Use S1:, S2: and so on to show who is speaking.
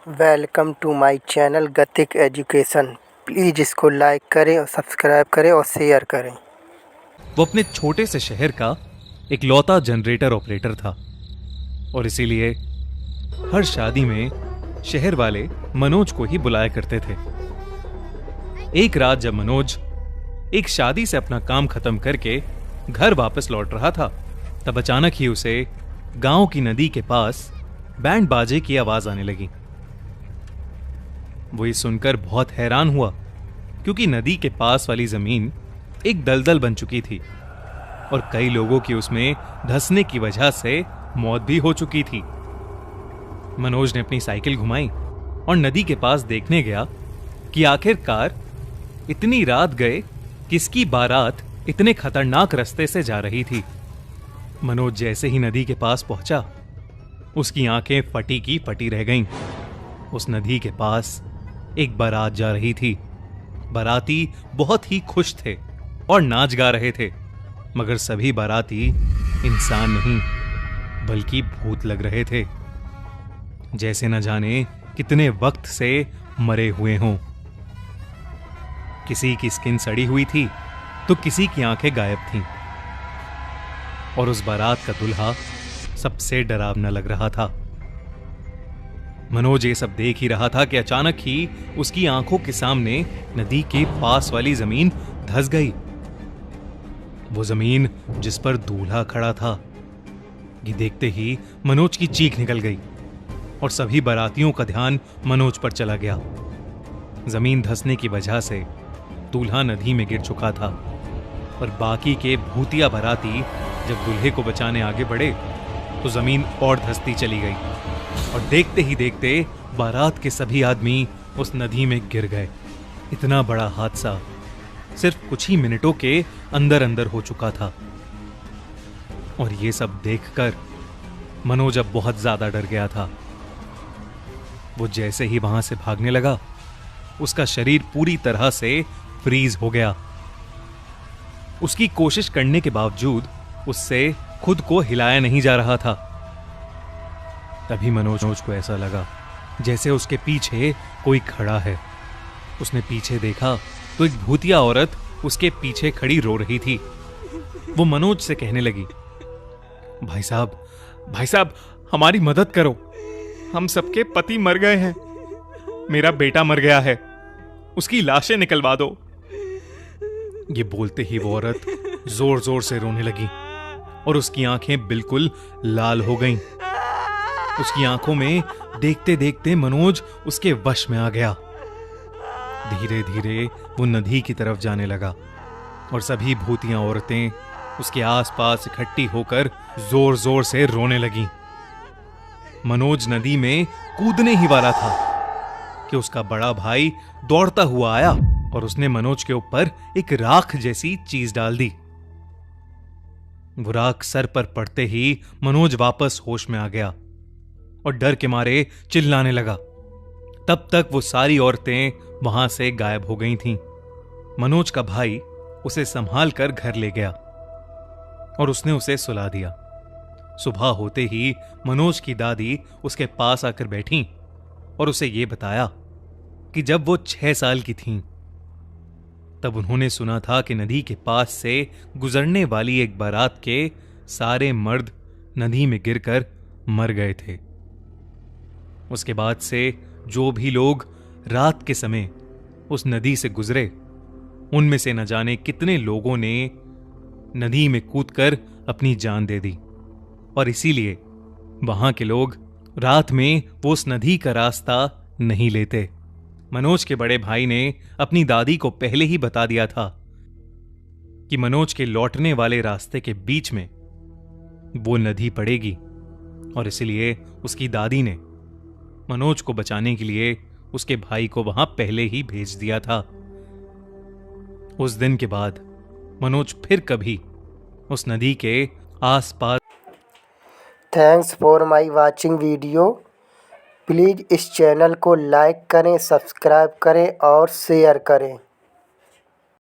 S1: Welcome to my channel गतिक education. Please इसको like करें और सब्सक्राइब करें और शेयर करें।
S2: वो अपने छोटे से शहर का इकलौता जनरेटर ऑपरेटर था और इसीलिए हर शादी में शहर वाले मनोज को ही बुलाया करते थे। एक रात जब मनोज एक शादी से अपना काम खत्म करके घर वापस लौट रहा था, तब अचानक ही उसे गांव की नदी के पास बैंड बाजे की आवाज आने लगी। वो ये सुनकर बहुत हैरान हुआ, क्योंकि नदी के पास वाली जमीन एक दलदल बन चुकी थी और कई लोगों की उसमें धंसने की वजह से मौत भी हो चुकी थी। मनोज ने अपनी साइकिल घुमाई और नदी के पास देखने गया कि आखिरकार इतनी रात गए किसकी बारात इतने खतरनाक रास्ते से जा रही थी। मनोज जैसे ही नदी के पास पहुंचा, उसकी आंखें फटी की फटी रह गईं। उस नदी के पास एक बारात जा रही थी। बाराती बहुत ही खुश थे और नाच गा रहे थे, मगर सभी बाराती इंसान नहीं बल्कि भूत लग रहे थे, जैसे न जाने कितने वक्त से मरे हुए हों। किसी की स्किन सड़ी हुई थी तो किसी की आंखें गायब थीं और उस बारात का दूल्हा सबसे डरावना लग रहा था। मनोज ये सब देख ही रहा था कि अचानक ही उसकी आंखों के सामने नदी के पास वाली जमीन धंस गई। वो जमीन जिस पर दूल्हा खड़ा था, ये देखते ही मनोज की चीख निकल गई और सभी बारातियों का ध्यान मनोज पर चला गया। जमीन धंसने की वजह से दूल्हा नदी में गिर चुका था और बाकी के भूतिया बाराती जब दूल्हे को बचाने आगे बढ़े तो जमीन और धंसती चली गई और देखते ही देखते बारात के सभी आदमी उस नदी में गिर गए। इतना बड़ा हादसा सिर्फ कुछ ही मिनटों के अंदर अंदर हो चुका था और ये सब देखकर मनोज अब बहुत ज्यादा डर गया था। वो जैसे ही वहां से भागने लगा, उसका शरीर पूरी तरह से फ्रीज हो गया। उसकी कोशिश करने के बावजूद उससे खुद को हिलाया नहीं जा रहा था। तभी मनोज को ऐसा लगा जैसे उसके पीछे कोई खड़ा है। उसने पीछे देखा तो एक भूतिया औरत उसके पीछे खड़ी रो रही थी। वो मनोज से कहने लगी, भाई साहब, हमारी मदद करो। हम सबके पति मर गए हैं। मेरा बेटा मर गया है, उसकी लाशें निकलवा दो। ये बोलते ही वो औरत जोर जोर से रोने लगी और उसकी आंखें बिल्कुल लाल हो गईं। उसकी आंखों में देखते देखते मनोज उसके वश में आ गया। धीरे धीरे वो नदी की तरफ जाने लगा और सभी भूतियां औरतें उसके आसपास इकट्ठी होकर जोर जोर से रोने लगीं। मनोज नदी में कूदने ही वाला था कि उसका बड़ा भाई दौड़ता हुआ आया और उसने मनोज के ऊपर एक राख जैसी चीज डाल दी। वो राख सर पर पड़ते ही मनोज वापस होश में आ गया और डर के मारे चिल्लाने लगा। तब तक वो सारी औरतें वहां से गायब हो गई थीं। मनोज का भाई उसे संभाल कर घर ले गया और उसने उसे सुला दिया। सुबह होते ही मनोज की दादी उसके पास आकर बैठी और उसे यह बताया कि जब वो 6 साल की थीं, तब उन्होंने सुना था कि नदी के पास से गुजरने वाली एक बारात के सारे मर्द नदी में गिरकर मर गए थे। उसके बाद से जो भी लोग रात के समय उस नदी से गुजरे, उनमें से न जाने कितने लोगों ने नदी में कूदकर अपनी जान दे दी और इसीलिए वहां के लोग रात में वो उस नदी का रास्ता नहीं लेते। मनोज के बड़े भाई ने अपनी दादी को पहले ही बता दिया था कि मनोज के लौटने वाले रास्ते के बीच में वो नदी पड़ेगी और इसलिए उसकी दादी ने मनोज को बचाने के लिए उसके भाई को वहां पहले ही भेज दिया था। उस दिन के बाद मनोज फिर कभी उस नदी के आसपास।
S1: Thanks for my watching video. Please इस चैनल को लाइक करें, सब्सक्राइब करें और शेयर करें।